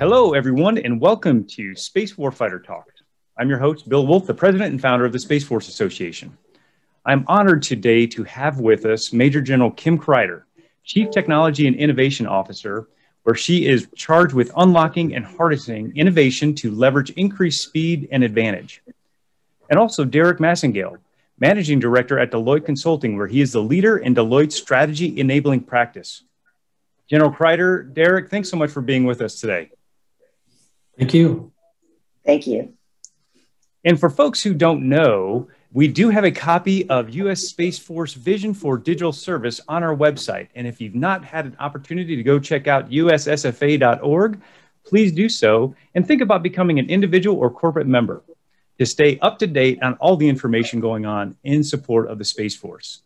Hello, everyone, and welcome to Space Warfighter Talk. I'm your host, Bill Wolf, the president and founder of the Space Force Association. I'm honored today to have with us Major General Kim Crider, Chief Technology and Innovation Officer, where she is charged with unlocking and harnessing innovation to leverage increased speed and advantage. And also Derick Masengale, Managing Director at Deloitte Consulting, where he is the leader in Deloitte's strategy enabling practice. General Crider, Derick, thanks so much for being with us today. Thank you. Thank you. And for folks who don't know, we do have a copy of U.S. Space Force Vision for Digital Service on our website. And if you've not had an opportunity to go check out USSFA.org, please do so and think about becoming an individual or corporate member to stay up to date on all the information going on in support of the Space Force.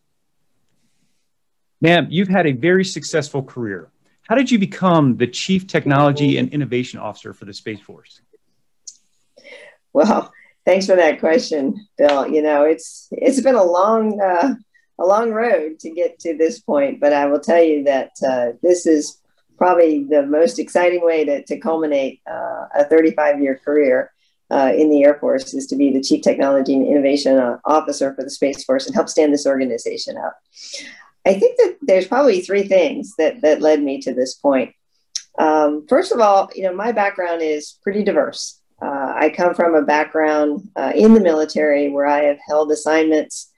Ma'am, you've had a very successful career. How did you become the Chief Technology and Innovation Officer for the Space Force? Well, thanks for that question, Bill. You know, it's been a long road to get to this point, but I will tell you that this is probably the most exciting way to culminate a 35-year career in the Air Force, is to be the Chief Technology and Innovation Officer for the Space Force and help stand this organization up. I think that there's probably three things that led me to this point. First of all, you know, my background is pretty diverse. I come from a background in the military where I have held assignments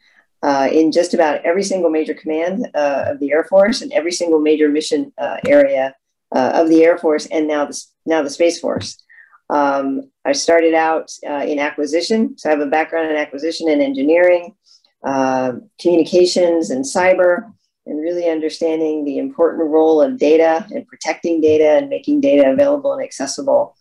in just about every single major command of the Air Force and every single major mission area of the Air Force, and now the Space Force. I started out in acquisition, so I have a background in acquisition and engineering, communications and cyber, and really understanding the important role of data and protecting data and making data available and accessible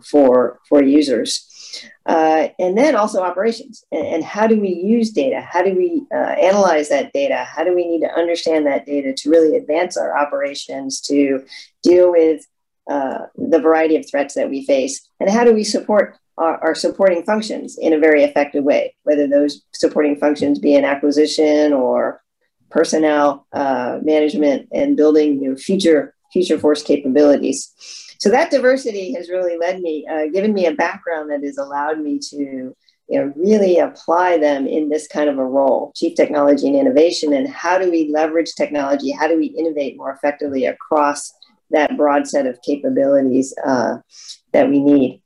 for users. And then also operations, and how do we use data? How do we analyze that data? How do we need to understand that data to really advance our operations, to deal with the variety of threats that we face? And how do we support our supporting functions in a very effective way, whether those supporting functions be in acquisition or personnel management and building future force capabilities. So that diversity has really led me, given me a background that has allowed me to really apply them in this kind of a role, Chief Technology and Innovation, and how do we leverage technology? How do we innovate more effectively across that broad set of capabilities that we need?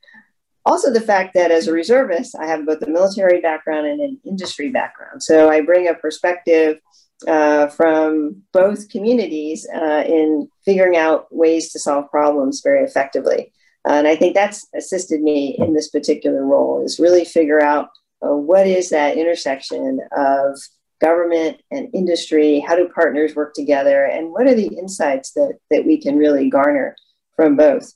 Also, the fact that as a reservist, I have both a military background and an industry background. So I bring a perspective from both communities in figuring out ways to solve problems very effectively. And I think that's assisted me in this particular role, is really figure out what is that intersection of government and industry, how do partners work together, and what are the insights that we can really garner from both.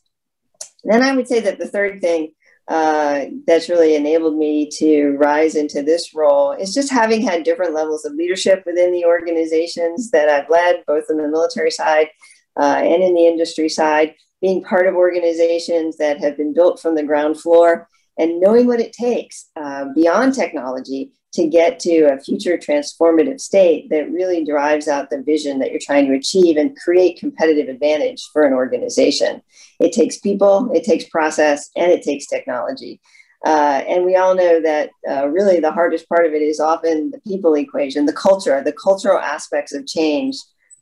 And then I would say that the third thing that's really enabled me to rise into this role is just having had different levels of leadership within the organizations that I've led, both on the military side and in the industry side, being part of organizations that have been built from the ground floor, and knowing what it takes beyond technology to get to a future transformative state that really drives out the vision that you're trying to achieve and create competitive advantage for an organization. It takes people, it takes process, and it takes technology. And we all know that really the hardest part of it is often the people equation, the culture, the cultural aspects of change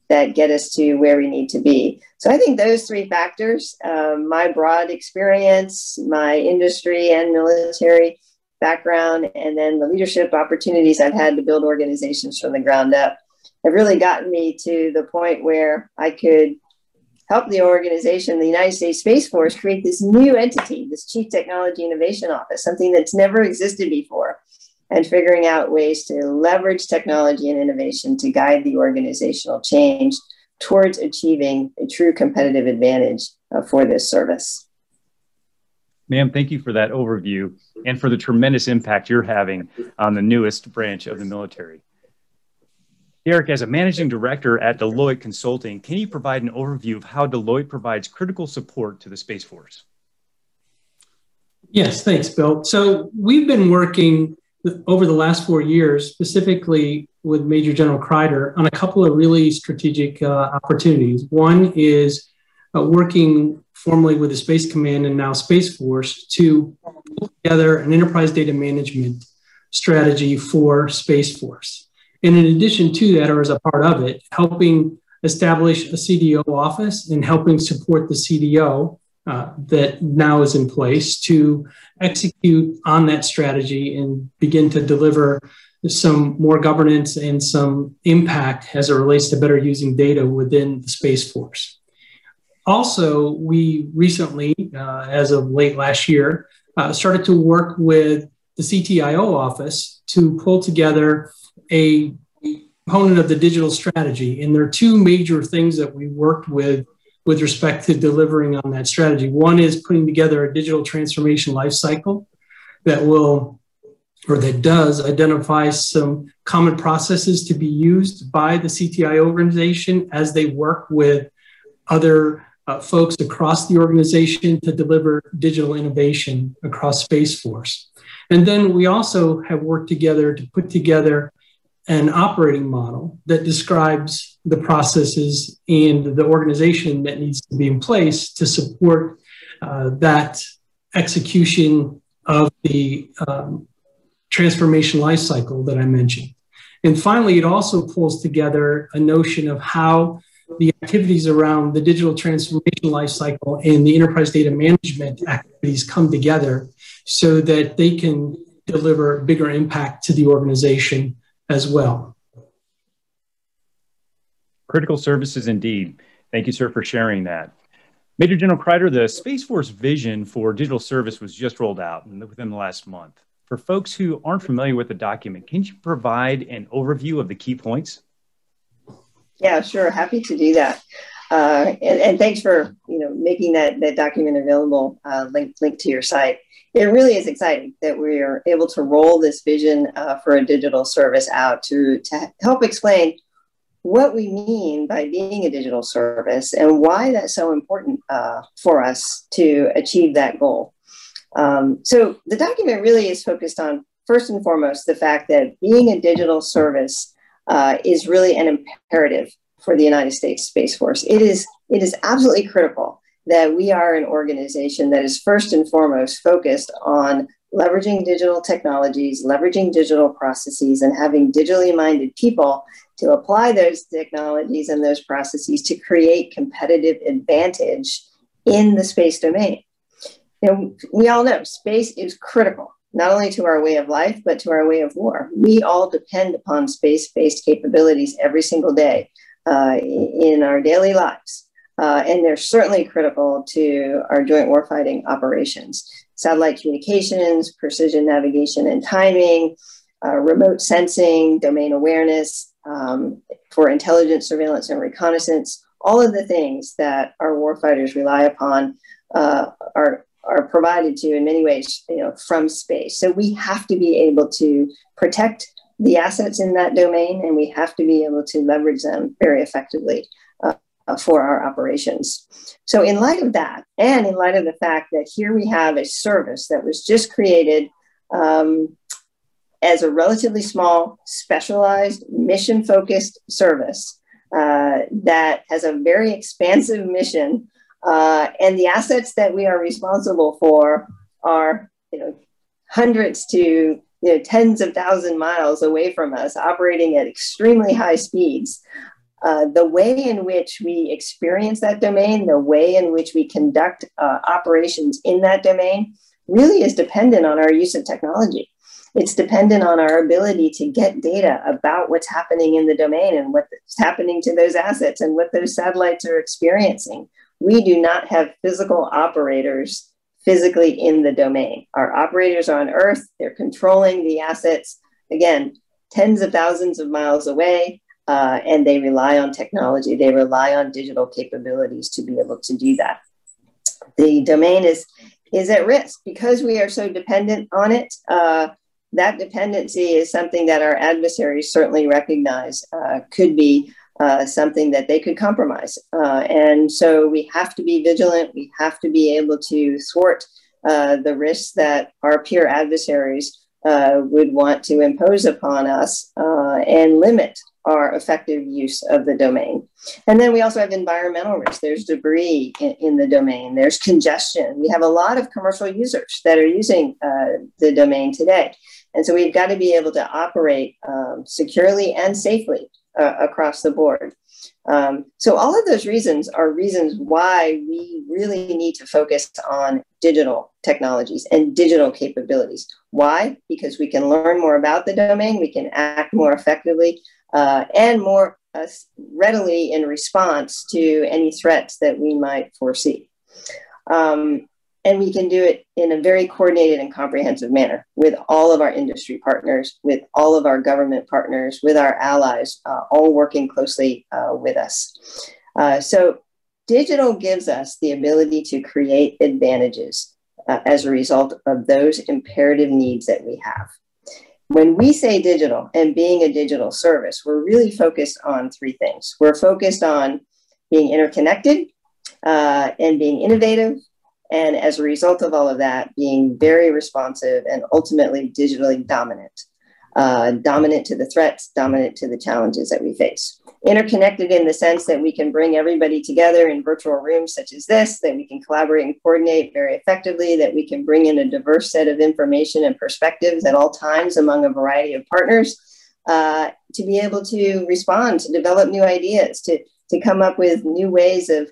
that get us to where we need to be. So I think those three factors, my broad experience, my industry and military background, and then the leadership opportunities I've had to build organizations from the ground up, have really gotten me to the point where I could help the organization, the United States Space Force, create this new entity, this Chief Technology Innovation Office, something that's never existed before, and figuring out ways to leverage technology and innovation to guide the organizational change towards achieving a true competitive advantage for this service. Ma'am, thank you for that overview and for the tremendous impact you're having on the newest branch of the military. Derick, as a managing director at Deloitte Consulting, can you provide an overview of how Deloitte provides critical support to the Space Force? Yes, thanks, Bill. So we've been working over the last 4 years, specifically with Major General Crider, on a couple of really strategic opportunities. One is working formerly with the Space Command and now Space Force, to pull together an enterprise data management strategy for Space Force. And in addition to that, or as a part of it, helping establish a CDO office and helping support the CDO that now is in place to execute on that strategy and begin to deliver some more governance and some impact as it relates to better using data within the Space Force. Also, we recently, as of late last year, started to work with the CTIO office to pull together a component of the digital strategy. And there are two major things that we worked with respect to delivering on that strategy. One is putting together a digital transformation lifecycle that will, or that does, identify some common processes to be used by the CTIO organization as they work with other folks across the organization to deliver digital innovation across Space Force. And then we also have worked together to put together an operating model that describes the processes and the organization that needs to be in place to support that execution of the transformation lifecycle that I mentioned. And finally, it also pulls together a notion of how the activities around the digital transformation lifecycle and the enterprise data management activities come together so that they can deliver bigger impact to the organization as well. Critical services indeed. Thank you, sir, for sharing that. Major General Crider, the Space Force Vision for digital service was just rolled out within the last month. For folks who aren't familiar with the document, can you provide an overview of the key points? Yeah, sure. Happy to do that. And thanks for making that document available, linked to your site. It really is exciting that we are able to roll this vision for a digital service out to help explain what we mean by being a digital service and why that's so important for us to achieve that goal. So the document really is focused on, first and foremost, the fact that being a digital service is really an imperative for the United States Space Force. It is absolutely critical that we are an organization that is first and foremost focused on leveraging digital technologies, leveraging digital processes, and having digitally minded people to apply those technologies and those processes to create competitive advantage in the space domain. We all know space is critical, not only to our way of life, but to our way of war. We all depend upon space-based capabilities every single day in our daily lives. And they're certainly critical to our joint warfighting operations. Satellite communications, precision navigation and timing, remote sensing, domain awareness, for intelligence, surveillance, and reconnaissance. All of the things that our warfighters rely upon are provided to in many ways, from space. So we have to be able to protect the assets in that domain, and we have to be able to leverage them very effectively for our operations. So in light of that, and in light of the fact that here we have a service that was just created as a relatively small, specialized, mission-focused service that has a very expansive mission, and the assets that we are responsible for are, hundreds to tens of thousand miles away from us, operating at extremely high speeds. The way in which we experience that domain, the way in which we conduct operations in that domain really is dependent on our use of technology. It's dependent on our ability to get data about what's happening in the domain and what's happening to those assets and what those satellites are experiencing. We do not have physical operators physically in the domain. Our operators are on Earth. They're controlling the assets, again, tens of thousands of miles away. And they rely on technology. They rely on digital capabilities to be able to do that. The domain is at risk because we are so dependent on it. That dependency is something that our adversaries certainly recognize could be something that they could compromise. And so we have to be vigilant. We have to be able to thwart the risks that our peer adversaries would want to impose upon us and limit our effective use of the domain. And then we also have environmental risk. There's debris in the domain. There's congestion. We have a lot of commercial users that are using the domain today. And so we've got to be able to operate securely and safely across the board. So all of those reasons are reasons why we really need to focus on digital technologies and digital capabilities. Why? Because we can learn more about the domain, we can act more effectively and more readily in response to any threats that we might foresee. And we can do it in a very coordinated and comprehensive manner with all of our industry partners, with all of our government partners, with our allies, all working closely with us. So digital gives us the ability to create advantages as a result of those imperative needs that we have. When we say digital and being a digital service, we're really focused on three things. We're focused on being interconnected and being innovative, and as a result of all of that, being very responsive and ultimately digitally dominant. Dominant to the threats, dominant to the challenges that we face. Interconnected in the sense that we can bring everybody together in virtual rooms such as this, that we can collaborate and coordinate very effectively, that we can bring in a diverse set of information and perspectives at all times among a variety of partners, to be able to respond, to develop new ideas, to come up with new ways of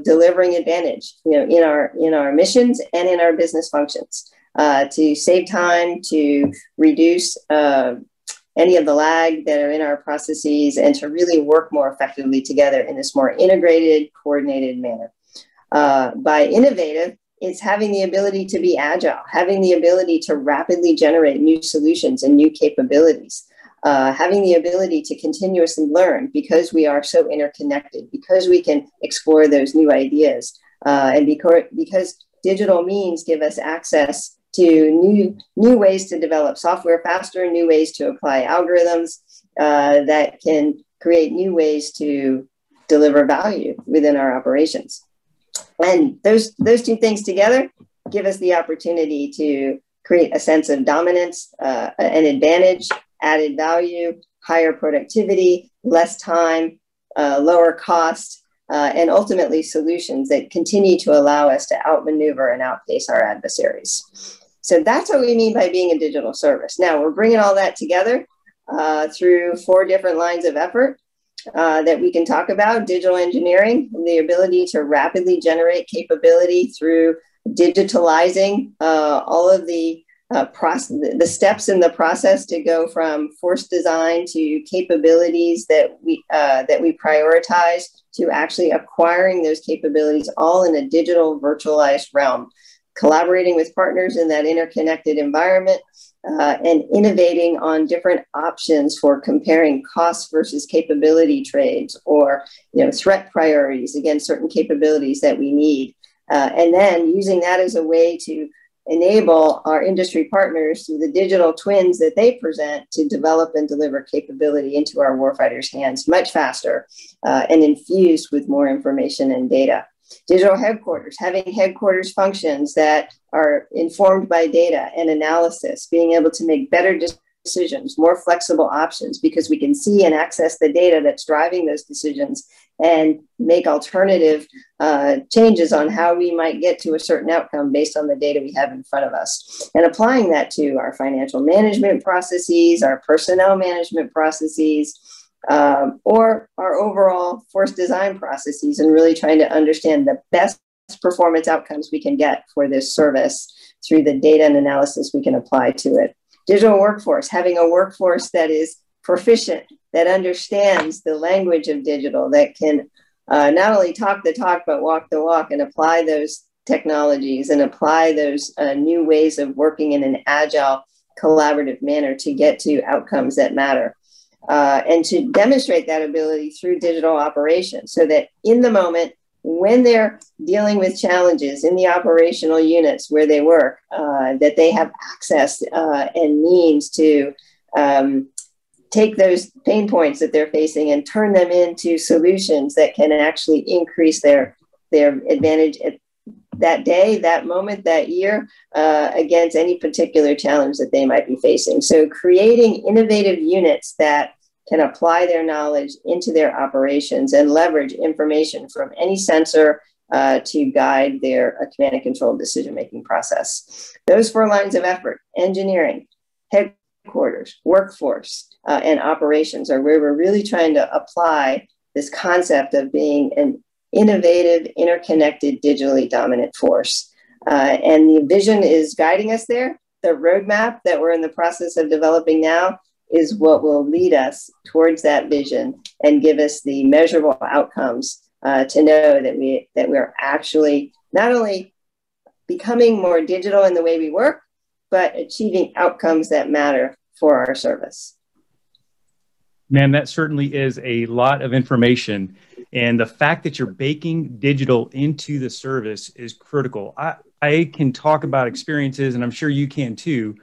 delivering advantage, in our missions and in our business functions, to save time, to reduce any of the lag that are in our processes, and to really work more effectively together in this more integrated, coordinated manner. By innovative, it's having the ability to be agile, having the ability to rapidly generate new solutions and new capabilities. Having the ability to continuously learn because we are so interconnected, because we can explore those new ideas, and because digital means give us access to new ways to develop software faster, new ways to apply algorithms that can create new ways to deliver value within our operations. And those two things together give us the opportunity to create a sense of dominance, an advantage, added value, higher productivity, less time, lower cost, and ultimately solutions that continue to allow us to outmaneuver and outpace our adversaries. So that's what we mean by being a digital service. Now, we're bringing all that together through 4 different lines of effort that we can talk about. Digital engineering, the ability to rapidly generate capability through digitalizing all of the steps in the process to go from force design to capabilities that we prioritize, to actually acquiring those capabilities all in a digital virtualized realm, collaborating with partners in that interconnected environment, and innovating on different options for comparing cost versus capability trades, or threat priorities against certain capabilities that we need, and then using that as a way to enable our industry partners through the digital twins that they present to develop and deliver capability into our warfighters' hands much faster and infused with more information and data. Digital headquarters, having headquarters functions that are informed by data and analysis, being able to make better decisions, more flexible options, because we can see and access the data that's driving those decisions and make alternative changes on how we might get to a certain outcome based on the data we have in front of us. And applying that to our financial management processes, our personnel management processes, or our overall force design processes, and really trying to understand the best performance outcomes we can get for this service through the data and analysis we can apply to it. Digital workforce, having a workforce that is proficient, that understands the language of digital, that can not only talk the talk, but walk the walk, and apply those technologies and apply those new ways of working in an agile, collaborative manner to get to outcomes that matter. And to demonstrate that ability through digital operations, so that in the moment, when they're dealing with challenges in the operational units where they work, that they have access and means to take those pain points that they're facing and turn them into solutions that can actually increase their advantage at that day, that moment, that year, against any particular challenge that they might be facing. So creating innovative units that can apply their knowledge into their operations and leverage information from any sensor to guide their command and control decision-making process. Those 4 lines of effort, engineering, headquarters, workforce, and operations, are where we're really trying to apply this concept of being an innovative, interconnected, digitally dominant force. And the vision is guiding us there. The roadmap that we're in the process of developing now is what will lead us towards that vision and give us the measurable outcomes to know that we're actually not only becoming more digital in the way we work, but achieving outcomes that matter for our service. Man, that certainly is a lot of information. And the fact that you're baking digital into the service is critical. I can talk about experiences, and I'm sure you can too,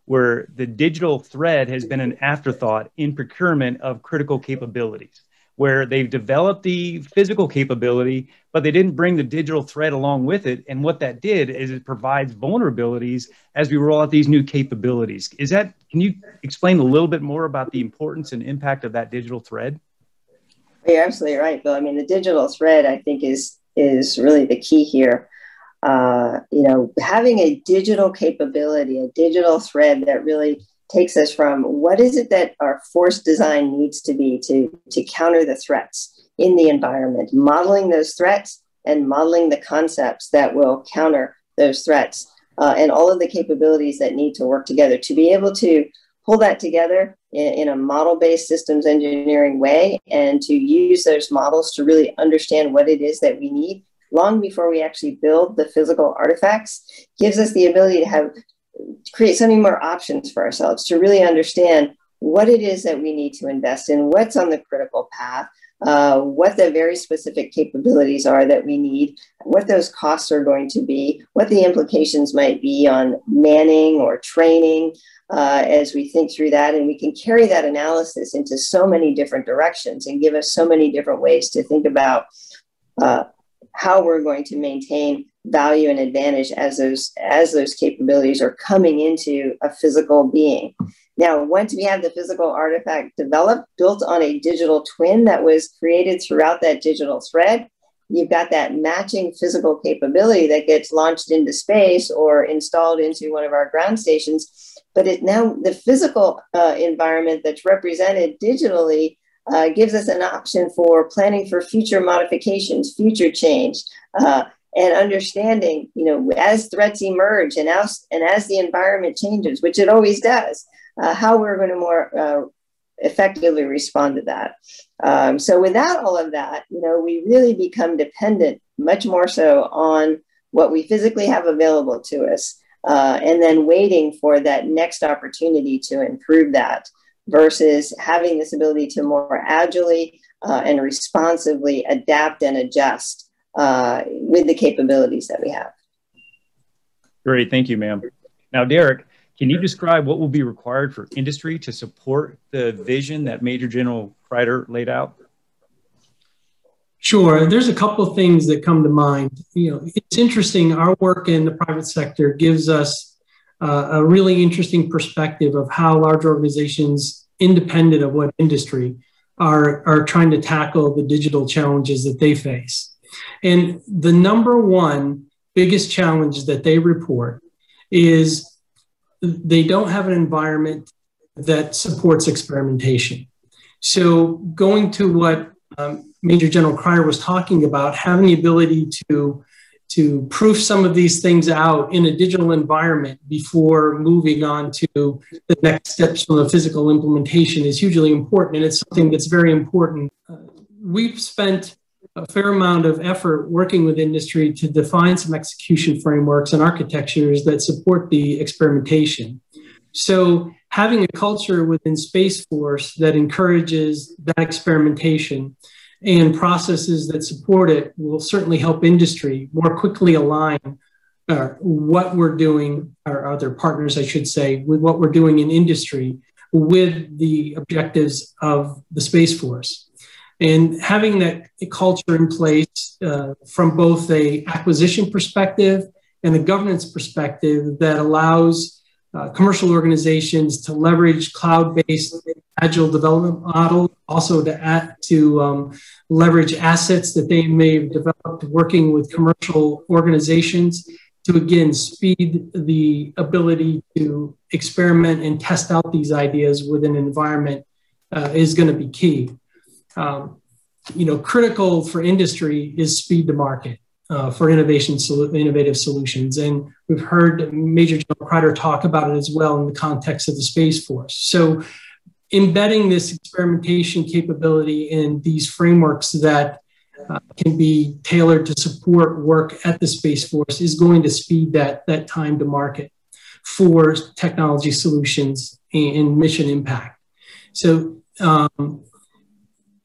where the digital thread has been an afterthought in procurement of critical capabilities, where they've developed the physical capability, but they didn't bring the digital thread along with it. And what that did is it provides vulnerabilities as we roll out these new capabilities. Can you explain a little bit more about the importance and impact of that digital thread? You're absolutely right, Bill. I mean, the digital thread, I think, is really the key here. Having a digital capability, a digital thread that really takes us from what is it that our force design needs to be to counter the threats in the environment, modeling those threats and modeling the concepts that will counter those threats, and all of the capabilities that need to work together to be able to pull that together in a model-based systems engineering way, and to use those models to really understand what it is that we need long before we actually build the physical artifacts, gives us the ability to create so many more options for ourselves, to really understand what it is that we need to invest in, what's on the critical path, what the very specific capabilities are that we need, what those costs are going to be, what the implications might be on manning or training as we think through that. And we can carry that analysis into so many different directions and give us so many different ways to think about how we're going to maintain value and advantage as those capabilities are coming into a physical being. Now, once we have the physical artifact developed, built on a digital twin that was created throughout that digital thread, you've got that matching physical capability that gets launched into space or installed into one of our ground stations. But now the physical environment that's represented digitally gives us an option for planning for future modifications, future change, and understanding, as threats emerge and as the environment changes, which it always does, how we're going to more effectively respond to that. So without all of that, we really become dependent much more so on what we physically have available to us, and then waiting for that next opportunity to improve that, versus having this ability to more agilely and responsively adapt and adjust with the capabilities that we have. Great, thank you, ma'am. Now, Derick, can you describe what will be required for industry to support the vision that Major General Crider laid out? Sure. There's a couple of things that come to mind. It's interesting. Our work in the private sector gives us a really interesting perspective of how large organizations, independent of what industry, are trying to tackle the digital challenges that they face. And the number one biggest challenge that they report is they don't have an environment that supports experimentation. So going to what Major General Crider was talking about, having the ability to proof some of these things out in a digital environment before moving on to the next steps from the physical implementation is hugely important. And it's something that's very important. We've spent a fair amount of effort working with industry to define some execution frameworks and architectures that support the experimentation. So having a culture within Space Force that encourages that experimentation and processes that support it will certainly help industry more quickly align what we're doing, or other partners, I should say, with what we're doing in industry with the objectives of the Space Force. And having that culture in place from both a acquisition perspective and a governance perspective that allows commercial organizations to leverage cloud-based agile development model, also to leverage assets that they may have developed working with commercial organizations to, again, speed the ability to experiment and test out these ideas within an environment is going to be key. Critical for industry is speed to market for innovative solutions. And we've heard Major General Crider talk about it as well in the context of the Space Force. So embedding this experimentation capability in these frameworks that can be tailored to support work at the Space Force is going to speed that time to market for technology solutions and mission impact. So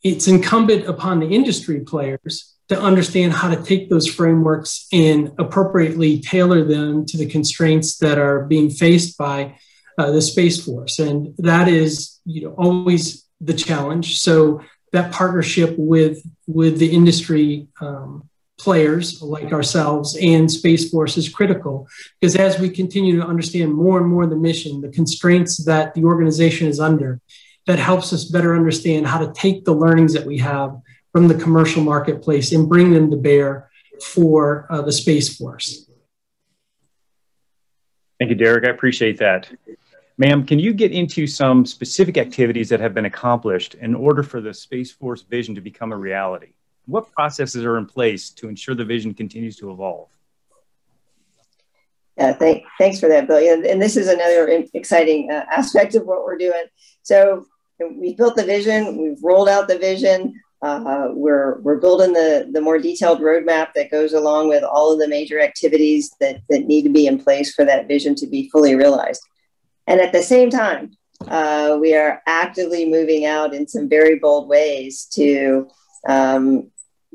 it's incumbent upon the industry players to understand how to take those frameworks and appropriately tailor them to the constraints that are being faced by the Space Force. And that is always the challenge. So that partnership with the industry players like ourselves and Space Force is critical, because as we continue to understand more and more the mission, the constraints that the organization is under, that helps us better understand how to take the learnings that we have from the commercial marketplace and bring them to bear for the Space Force. Thank you, Derick. I appreciate that. Ma'am, can you get into some specific activities that have been accomplished in order for the Space Force vision to become a reality? What processes are in place to ensure the vision continues to evolve? Yeah, thanks for that, Bill. And this is another exciting aspect of what we're doing. So we've built the vision, we've rolled out the vision, we're building the more detailed roadmap that goes along with all of the major activities that need to be in place for that vision to be fully realized. And at the same time, we are actively moving out in some very bold ways to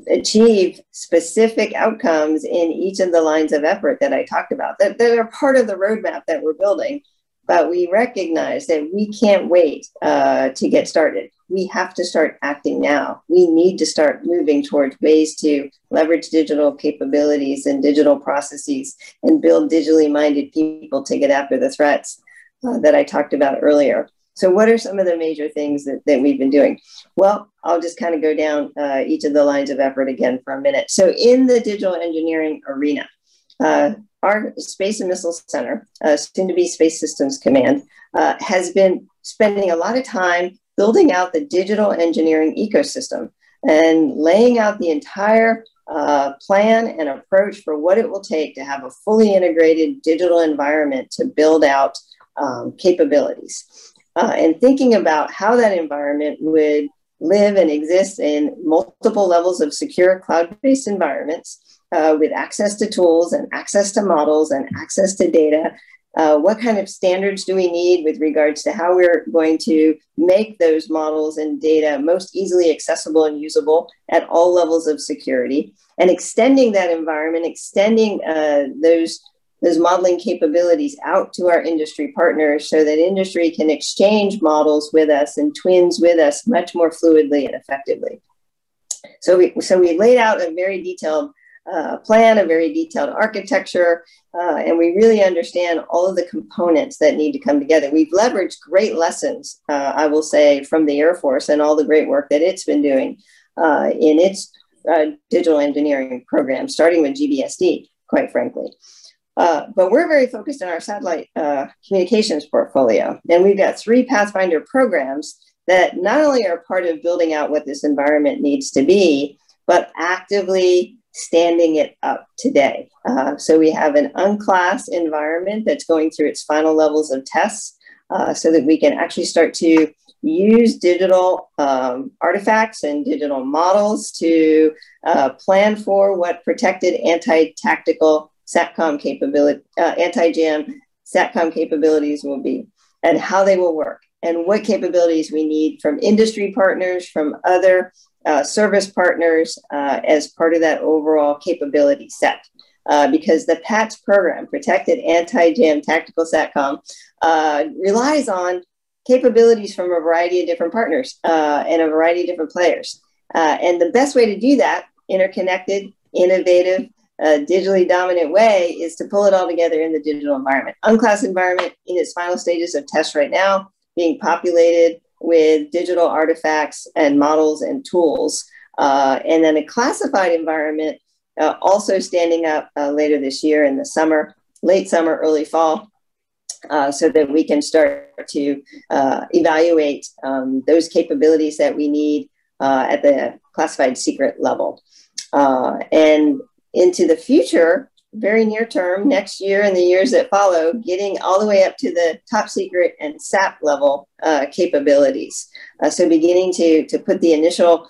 achieve specific outcomes in each of the lines of effort that I talked about that are part of the roadmap that we're building. But we recognize that we can't wait to get started. We have to start acting now. We need to start moving towards ways to leverage digital capabilities and digital processes and build digitally minded people to get after the threats that I talked about earlier. So what are some of the major things that we've been doing? Well, I'll just kind of go down each of the lines of effort again for a minute. So in the digital engineering arena, our Space and Missile Center, soon to be Space Systems Command, has been spending a lot of time building out the digital engineering ecosystem and laying out the entire plan and approach for what it will take to have a fully integrated digital environment to build out capabilities. And thinking about how that environment would live and exist in multiple levels of secure cloud-based environments with access to tools and access to models and access to data. What kind of standards do we need with regards to how we're going to make those models and data most easily accessible and usable at all levels of security, and extending that environment, extending those modeling capabilities out to our industry partners so that industry can exchange models with us and twins with us much more fluidly and effectively. So we laid out a very detailed plan, a very detailed architecture, and we really understand all of the components that need to come together. We've leveraged great lessons, I will say, from the Air Force and all the great work that it's been doing in its digital engineering program, starting with GBSD, quite frankly. But we're very focused on our satellite communications portfolio. And we've got 3 Pathfinder programs that not only are part of building out what this environment needs to be, but actively standing it up today. So we have an unclassed environment that's going through its final levels of tests so that we can actually start to use digital artifacts and digital models to plan for what protected anti-tactical SATCOM capability, anti-jam SATCOM capabilities will be, and how they will work, and what capabilities we need from industry partners, from other service partners as part of that overall capability set. Because the PATS program, Protected Anti-Jam Tactical SATCOM, relies on capabilities from a variety of different partners and a variety of different players. And the best way to do that, interconnected, innovative, digitally dominant way, is to pull it all together in the digital environment. Unclassed environment in its final stages of test right now, being populated with digital artifacts and models and tools. And then a classified environment also standing up later this year in the summer, late summer, early fall, so that we can start to evaluate those capabilities that we need at the classified secret level. And into the future, very near term, next year and the years that follow, getting all the way up to the top secret and SAP level capabilities. So beginning to put the initial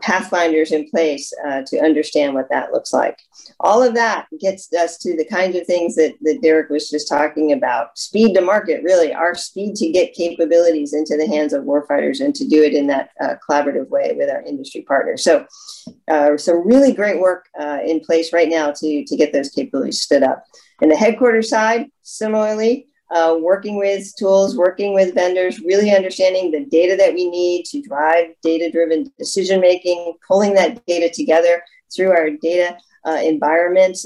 pathfinders in place to understand what that looks like. All of that gets us to the kinds of things that Derick was just talking about. Speed to market, really, our speed to get capabilities into the hands of warfighters and to do it in that collaborative way with our industry partners. So some really great work in place right now to get those capabilities stood up. And the headquarters side, similarly, working with tools, working with vendors, really understanding the data that we need to drive data-driven decision-making, pulling that data together through our data environment.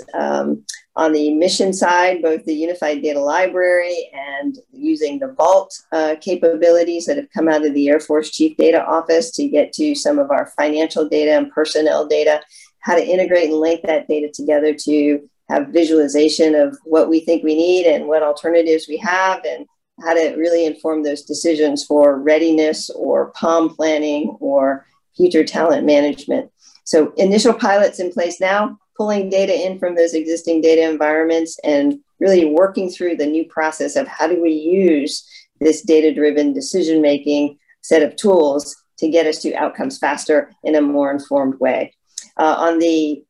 On the mission side, both the Unified Data Library and using the Vault capabilities that have come out of the Air Force Chief Data Office to get to some of our financial data and personnel data, how to integrate and link that data together to have visualization of what we think we need and what alternatives we have, and how to really inform those decisions for readiness or POM planning or future talent management. So initial pilots in place now, pulling data in from those existing data environments and really working through the new process of how do we use this data-driven decision-making set of tools to get us to outcomes faster in a more informed way. On the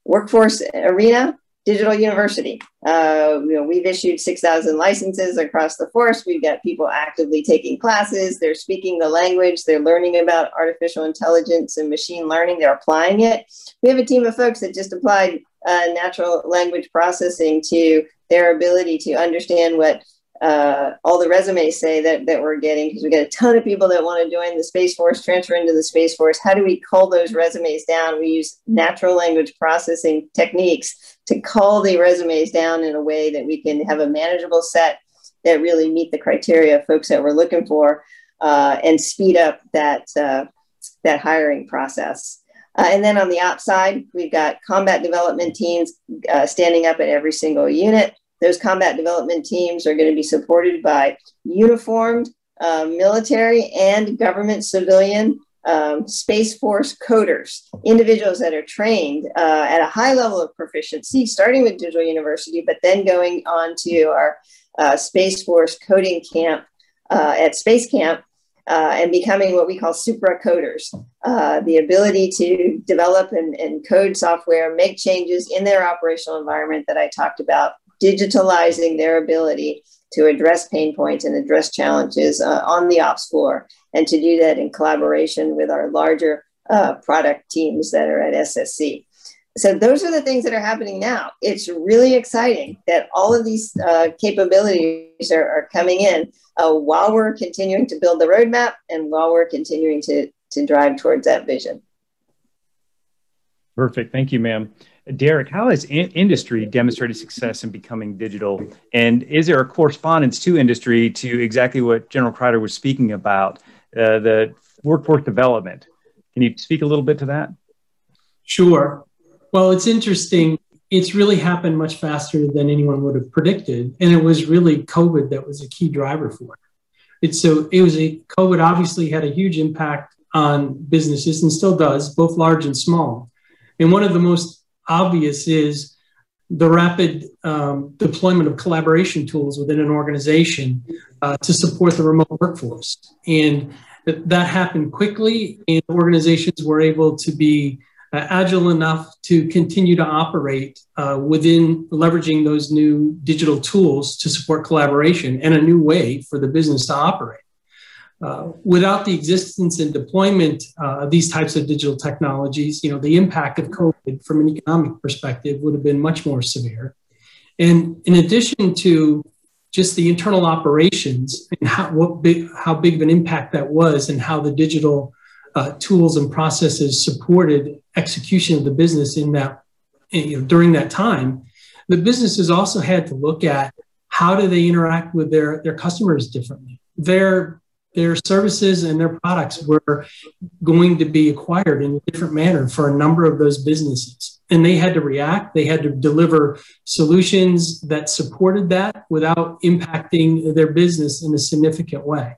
workforce arena, digital university. We've issued 6,000 licenses across the force. We've got people actively taking classes. They're speaking the language. They're learning about artificial intelligence and machine learning. They're applying it. We have a team of folks that just applied natural language processing to their ability to understand what all the resumes say that we're getting, because we got a ton of people that want to join the Space Force, transfer into the Space Force. How do we cull those resumes down? We use natural language processing techniques to cull the resumes down in a way that we can have a manageable set that really meet the criteria of folks that we're looking for, and speed up that hiring process. And then on the ops side, we've got combat development teams standing up at every single unit. Those combat development teams are going to be supported by uniformed military and government civilian Space Force coders, individuals that are trained at a high level of proficiency, starting with Digital University, but then going on to our Space Force coding camp at Space Camp and becoming what we call supra coders. The ability to develop and code software, make changes in their operational environment that I talked about, digitalizing their ability to address pain points and address challenges on the ops floor, and to do that in collaboration with our larger product teams that are at SSC. So those are the things that are happening now. It's really exciting that all of these capabilities are coming in while we're continuing to build the roadmap and while we're continuing to drive towards that vision. Perfect. Thank you, ma'am. Derick, how has industry demonstrated success in becoming digital? And is there a correspondence to industry to exactly what General Crider was speaking about, the workforce development? Can you speak a little bit to that? Sure. Well, it's interesting. It's really happened much faster than anyone would have predicted. And it was really COVID that was a key driver for it. COVID obviously had a huge impact on businesses and still does, both large and small. And one of the most obvious is the rapid deployment of collaboration tools within an organization to support the remote workforce. And that happened quickly, and organizations were able to be agile enough to continue to operate within leveraging those new digital tools to support collaboration and a new way for the business to operate. Without the existence and deployment of these types of digital technologies, the impact of COVID from an economic perspective would have been much more severe. And in addition to just the internal operations and how big of an impact that was, and how the digital tools and processes supported execution of the business in that, during that time, the businesses also had to look at how do they interact with their customers differently. Their their services and their products were going to be acquired in a different manner for a number of those businesses. And they had to react. They had to deliver solutions that supported that without impacting their business in a significant way.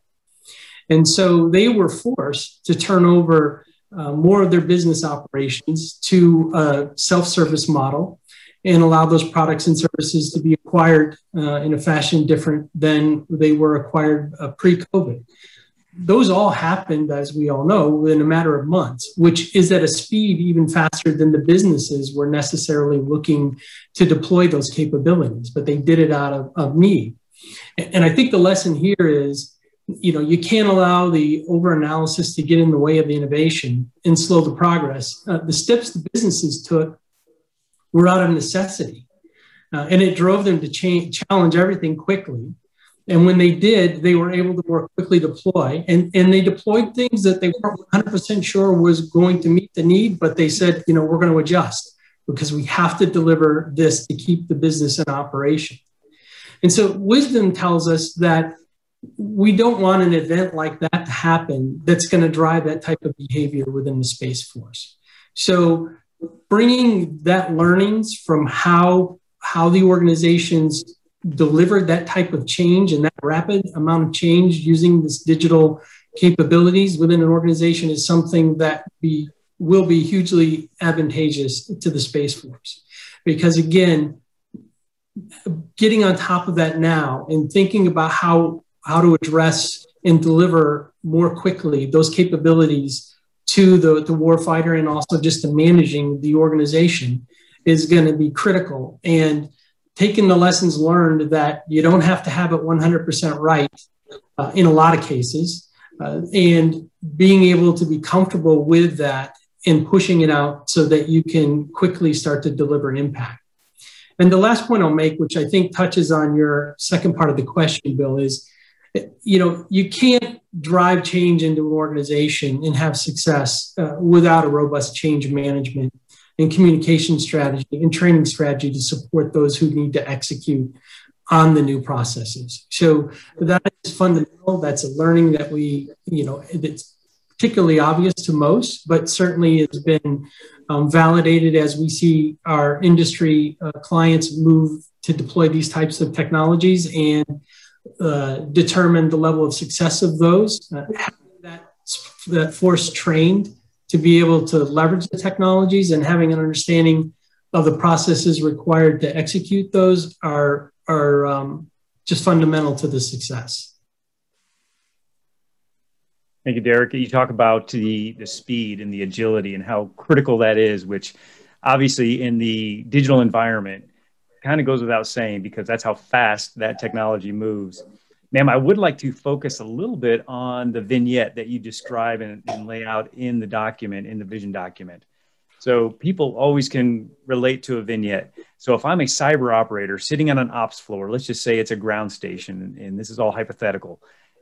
And so they were forced to turn over more of their business operations to a self-service model and allow those products and services to be acquired in a fashion different than they were acquired pre-COVID. Those all happened, as we all know, within a matter of months, which is at a speed even faster than the businesses were necessarily looking to deploy those capabilities, but they did it out of need. And I think the lesson here is, you can't allow the over-analysis to get in the way of the innovation and slow the progress. The steps the businesses took were out of necessity, and it drove them to challenge everything quickly. And when they did, they were able to more quickly deploy, and they deployed things that they weren't 100% sure was going to meet the need, but they said, we're going to adjust because we have to deliver this to keep the business in operation. And so wisdom tells us that we don't want an event like that to happen that's going to drive that type of behavior within the Space Force. So bringing that learnings from how the organizations delivered that type of change and that rapid amount of change using this digital capabilities within an organization is something that will be hugely advantageous to the Space Force. Because again, getting on top of that now and thinking about how to address and deliver more quickly those capabilities to the warfighter and also just to managing the organization is going to be critical. And taking the lessons learned that you don't have to have it 100% right in a lot of cases, and being able to be comfortable with that and pushing it out so that you can quickly start to deliver impact. And the last point I'll make, which I think touches on your second part of the question, Bill, is you can't drive change into an organization and have success without a robust change management and communication strategy and training strategy to support those who need to execute on the new processes. So that is fundamental. That's a learning that it's particularly obvious to most, but certainly has been validated as we see our industry clients move to deploy these types of technologies and determine the level of success of those. Having that force trained to be able to leverage the technologies and having an understanding of the processes required to execute those are just fundamental to the success. Thank you, Derick. You talk about the speed and the agility and how critical that is, which obviously in the digital environment kind of goes without saying because that's how fast that technology moves. Ma'am, I would like to focus a little bit on the vignette that you describe and lay out in the document, in the vision document. So people always can relate to a vignette. So if I'm a cyber operator sitting on an ops floor, let's just say it's a ground station, and this is all hypothetical,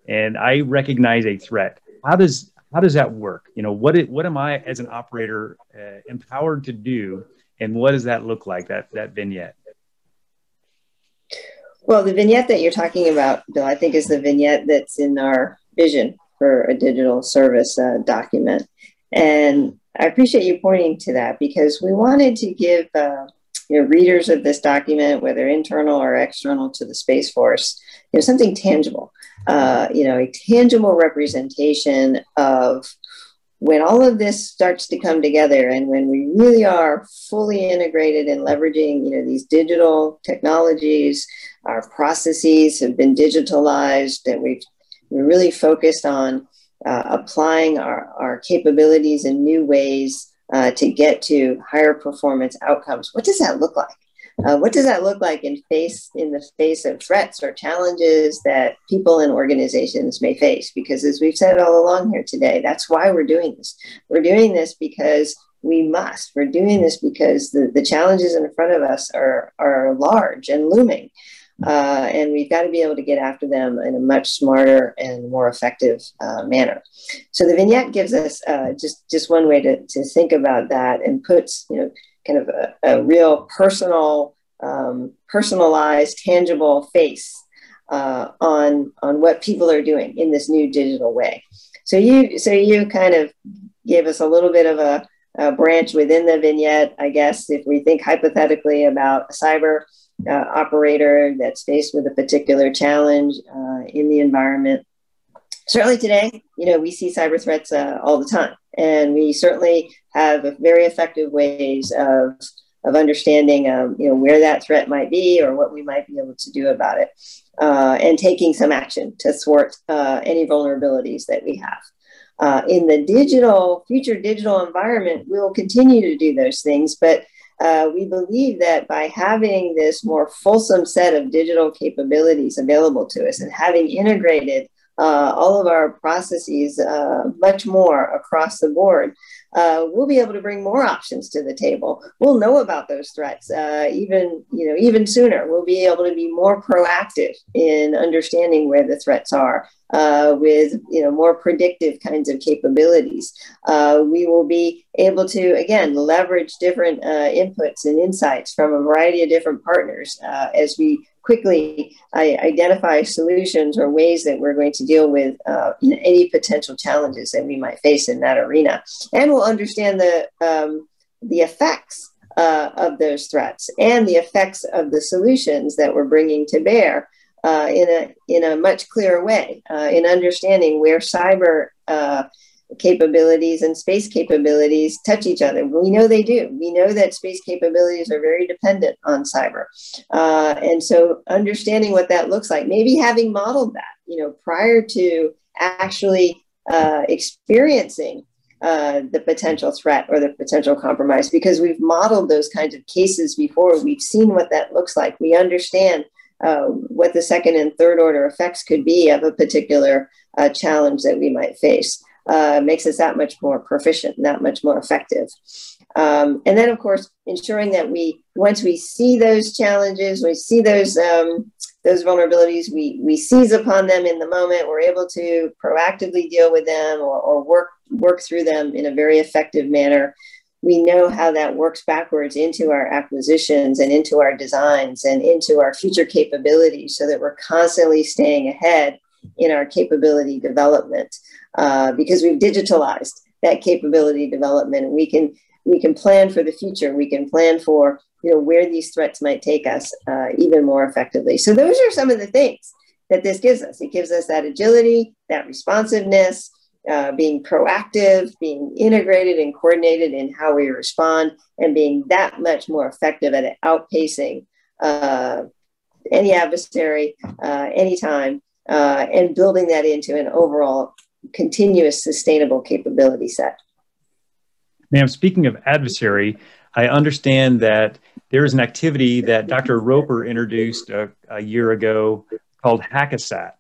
and I recognize a threat. How does that work? What am I as an operator empowered to do, and what does that look like, that vignette? Well, the vignette that you're talking about, Bill, I think is the vignette that's in our vision for a digital service document. And I appreciate you pointing to that because we wanted to give readers of this document, whether internal or external to the Space Force, something tangible, a tangible representation of when all of this starts to come together and when we really are fully integrated in leveraging, these digital technologies, our processes have been digitalized, and we're really focused on applying our capabilities in new ways to get to higher performance outcomes. What does that look like? What does that look like in the face of threats or challenges that people and organizations may face? Because as we've said all along here today, that's why we're doing this. We're doing this because we must. We're doing this because the challenges in front of us are large and looming. And we've got to be able to get after them in a much smarter and more effective manner. So the vignette gives us just one way to think about that and puts, kind of a real personalized, tangible face on what people are doing in this new digital way. So you kind of gave us a little bit of a branch within the vignette, I guess, if we think hypothetically about a cyber operator that's faced with a particular challenge in the environment. Certainly today, we see cyber threats all the time, and we certainly have very effective ways of understanding, where that threat might be or what we might be able to do about it, and taking some action to thwart any vulnerabilities that we have. In the future digital environment, we will continue to do those things, but we believe that by having this more fulsome set of digital capabilities available to us and having integrated all of our processes much more across the board, we'll be able to bring more options to the table. We'll know about those threats even sooner. We'll be able to be more proactive in understanding where the threats are with more predictive kinds of capabilities. We will be able to, again, leverage different inputs and insights from a variety of different partners as we quickly identify solutions or ways that we're going to deal with any potential challenges that we might face in that arena. And we'll understand the effects of those threats and the effects of the solutions that we're bringing to bear in a much clearer way, in understanding where cyber capabilities and space capabilities touch each other. We know they do. We know that space capabilities are very dependent on cyber. And so understanding what that looks like, maybe having modeled that, prior to actually experiencing the potential threat or the potential compromise, because we've modeled those kinds of cases before. We've seen what that looks like. We understand what the second and third order effects could be of a particular challenge that we might face. Makes us that much more proficient and that much more effective. And then, of course, ensuring that once we see those challenges, we see those vulnerabilities, we seize upon them in the moment, we're able to proactively deal with them or work through them in a very effective manner. We know how that works backwards into our acquisitions and into our designs and into our future capabilities, so that we're constantly staying ahead in our capability development, because we've digitalized that capability development. We can plan for the future. We can plan for where these threats might take us even more effectively. So those are some of the things that this gives us. It gives us that agility, that responsiveness, being proactive, being integrated and coordinated in how we respond, and being that much more effective at outpacing any adversary anytime, and building that into an overall continuous sustainable capability set. Ma'am, speaking of adversary, I understand that there is an activity that Dr. Roper introduced a year ago called HACSAT.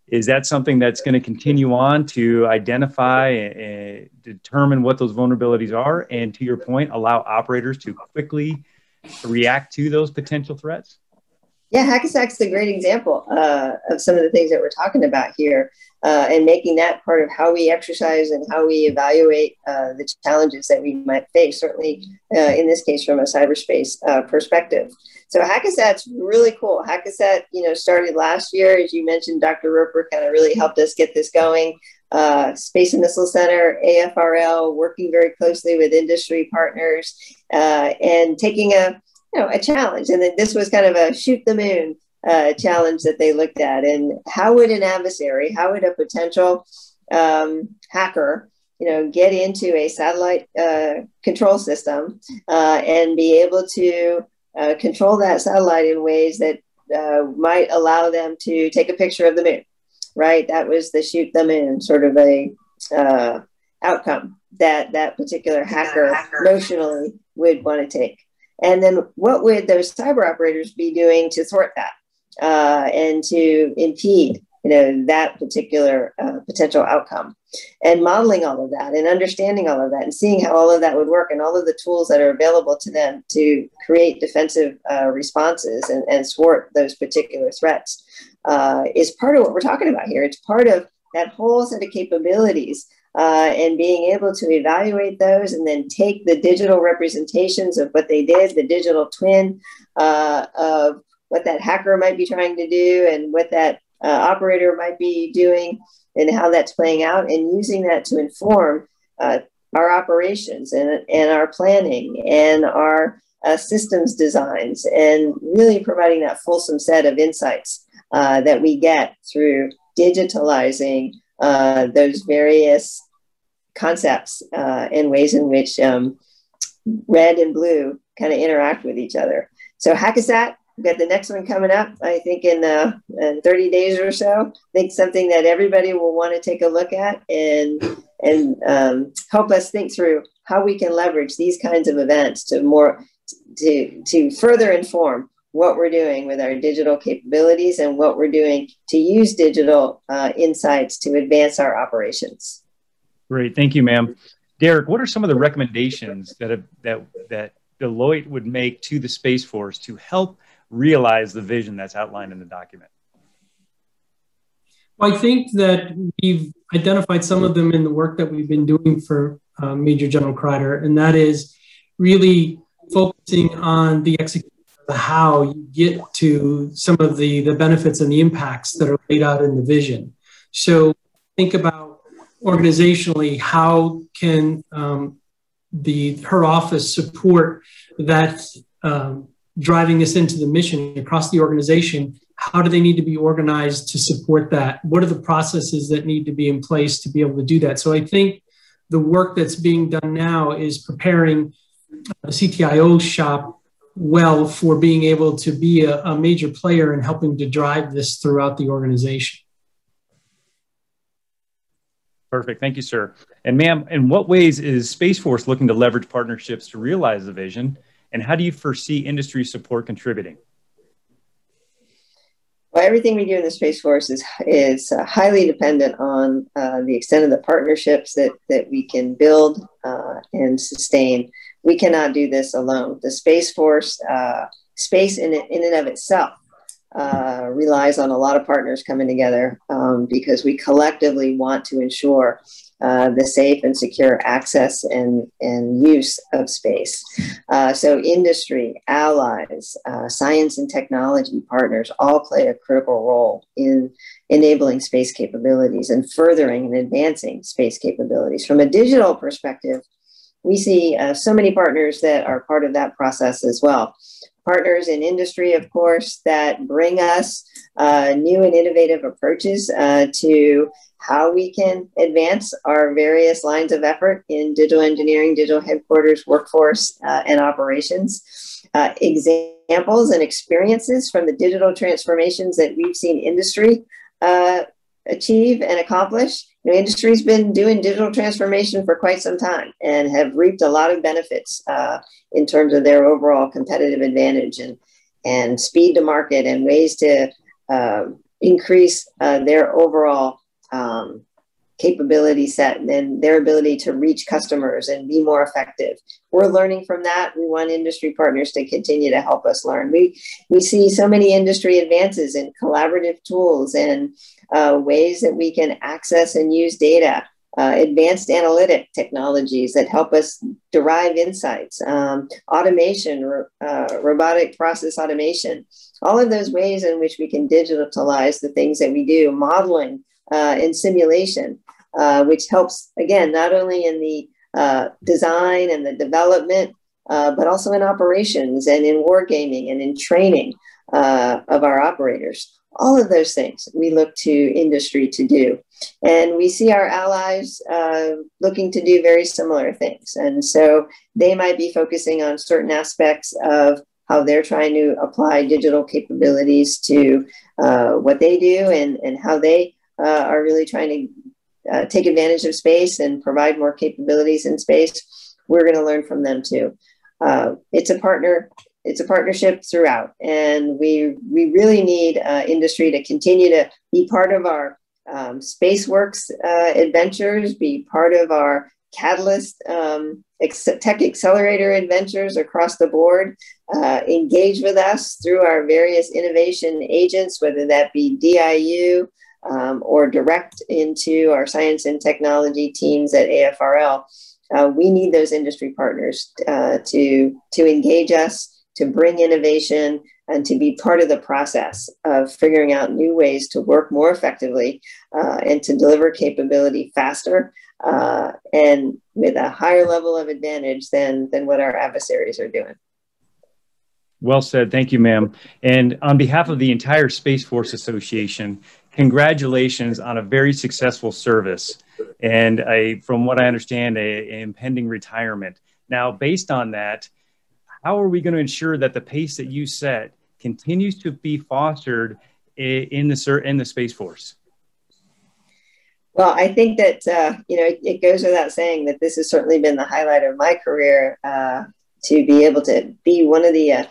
Is that something that's going to continue on to identify and determine what those vulnerabilities are, and, to your point, allow operators to quickly react to those potential threats? Yeah, HACSAT's a great example of some of the things that we're talking about here, and making that part of how we exercise and how we evaluate the challenges that we might face, certainly in this case from a cyberspace perspective. So HACSAT's really cool. HACSAT, started last year. As you mentioned, Dr. Roper kind of really helped us get this going. Space and Missile Center, AFRL, working very closely with industry partners, and taking a challenge. And then this was kind of a shoot the moon challenge that they looked at. And how would an adversary, how would a potential hacker, get into a satellite control system and be able to control that satellite in ways that might allow them to take a picture of the moon, right? That was the shoot the moon sort of a outcome that particular hacker notionally would want to take. And then what would those cyber operators be doing to thwart that and to impede, that particular potential outcome? And modeling all of that and understanding all of that and seeing how all of that would work and all of the tools that are available to them to create defensive responses and thwart those particular threats is part of what we're talking about here. It's part of that whole set of capabilities. And being able to evaluate those and then take the digital representations of what they did, the digital twin of what that hacker might be trying to do and what that operator might be doing and how that's playing out, and using that to inform our operations and our planning and our systems designs, and really providing that fulsome set of insights that we get through digitalizing those various concepts and ways in which red and blue kind of interact with each other. So HACSAT, we've got the next one coming up, I think in 30 days or so. I think something that everybody will want to take a look at and help us think through how we can leverage these kinds of events to further inform what we're doing with our digital capabilities and what we're doing to use digital insights to advance our operations. Great, thank you, ma'am. Derick, what are some of the recommendations that Deloitte would make to the Space Force to help realize the vision that's outlined in the document? Well, I think that we've identified some of them in the work that we've been doing for Major General Crider, and that is really focusing on the execution of the how you get to some of the benefits and the impacts that are laid out in the vision. So think about organizationally, how can her office support that driving us into the mission across the organization? How do they need to be organized to support that? What are the processes that need to be in place to be able to do that? So I think the work that's being done now is preparing the CTIO shop well for being able to be a major player in helping to drive this throughout the organization. Perfect. Thank you, sir. And ma'am, in what ways is Space Force looking to leverage partnerships to realize the vision? And how do you foresee industry support contributing? Well, everything we do in the Space Force is highly dependent on the extent of the partnerships that we can build and sustain. We cannot do this alone. The Space Force, space in and of itself, relies on a lot of partners coming together because we collectively want to ensure the safe and secure access and use of space. So industry, allies, science and technology partners all play a critical role in enabling space capabilities and furthering and advancing space capabilities. From a digital perspective, we see so many partners that are part of that process as well. Partners in industry, of course, that bring us new and innovative approaches to how we can advance our various lines of effort in digital engineering, digital headquarters, workforce, and operations. Examples and experiences from the digital transformations that we've seen industry achieve and accomplish. You know, industry's been doing digital transformation for quite some time and have reaped a lot of benefits in terms of their overall competitive advantage and speed to market and ways to increase their overall capability set and their ability to reach customers and be more effective. We're learning from that. We want industry partners to continue to help us learn. We see so many industry advances in collaborative tools and ways that we can access and use data, advanced analytic technologies that help us derive insights, automation, robotic process automation, all of those ways in which we can digitalize the things that we do, modeling and simulation, which helps, again, not only in the design and the development, but also in operations and in wargaming and in training of our operators. All of those things we look to industry to do. And we see our allies looking to do very similar things. And so they might be focusing on certain aspects of how they're trying to apply digital capabilities to what they do and how they are really trying to take advantage of space and provide more capabilities in space. We're going to learn from them too. It's a partnership throughout, and we really need industry to continue to be part of our SpaceWorks adventures, be part of our Catalyst Tech Accelerator adventures across the board, engage with us through our various innovation agents, whether that be DIU or direct into our science and technology teams at AFRL. We need those industry partners to engage us, to bring innovation, and to be part of the process of figuring out new ways to work more effectively and to deliver capability faster and with a higher level of advantage than what our adversaries are doing. Well said. Thank you, ma'am. And on behalf of the entire Space Force Association, congratulations on a very successful service. And from what I understand, an impending retirement. Now, based on that, how are we going to ensure that the pace that you set continues to be fostered in the Space Force? Well, I think that, it goes without saying that this has certainly been the highlight of my career, to be able to be one of the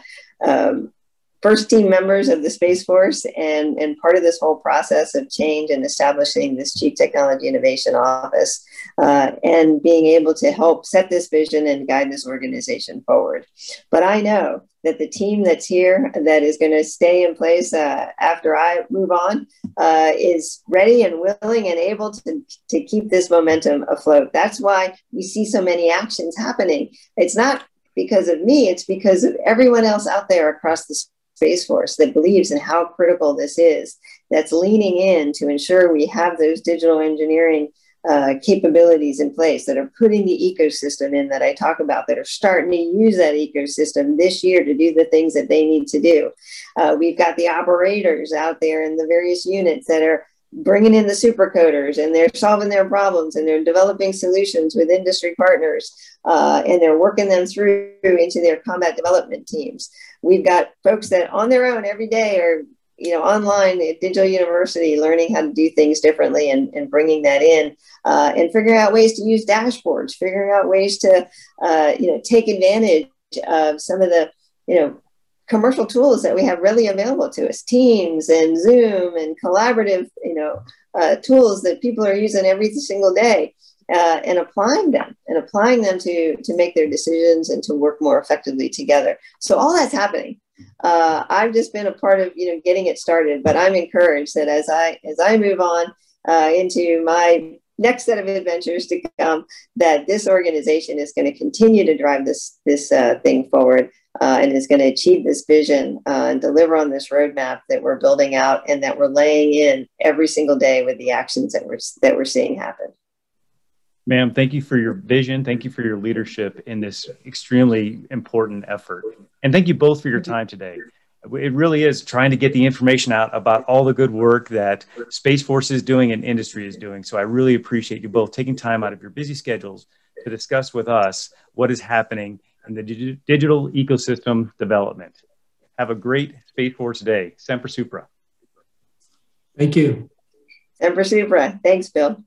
first team members of the Space Force and part of this whole process of change and establishing this Chief Technology Innovation Office and being able to help set this vision and guide this organization forward. But I know that the team that's here that is going to stay in place after I move on is ready and willing and able to keep this momentum afloat. That's why we see so many actions happening. It's not because of me, it's because of everyone else out there across the Space Force that believes in how critical this is, that's leaning in to ensure we have those digital engineering capabilities in place, that are putting the ecosystem in that I talk about, that are starting to use that ecosystem this year to do the things that they need to do. We've got the operators out there in the various units that are bringing in the supercoders, and they're solving their problems, and they're developing solutions with industry partners, and they're working them through into their combat development teams. We've got folks that on their own every day are, online at Digital University, learning how to do things differently and bringing that in and figuring out ways to use dashboards, figuring out ways to, take advantage of some of the, commercial tools that we have readily available to us, Teams and Zoom and collaborative, tools that people are using every single day, and applying them to make their decisions and to work more effectively together. So all that's happening. I've just been a part of, getting it started, but I'm encouraged that as I move on into my next set of adventures to come, that this organization is going to continue to drive this thing forward. And is going to achieve this vision and deliver on this roadmap that we're building out and that we're laying in every single day with the actions that we're seeing happen. Ma'am, thank you for your vision. Thank you for your leadership in this extremely important effort. And thank you both for your time today. It really is trying to get the information out about all the good work that Space Force is doing and industry is doing. So I really appreciate you both taking time out of your busy schedules to discuss with us what is happening in the digital ecosystem development. Have a great Space Force day. Semper Supra. Thank you. Semper Supra. Thanks, Bill.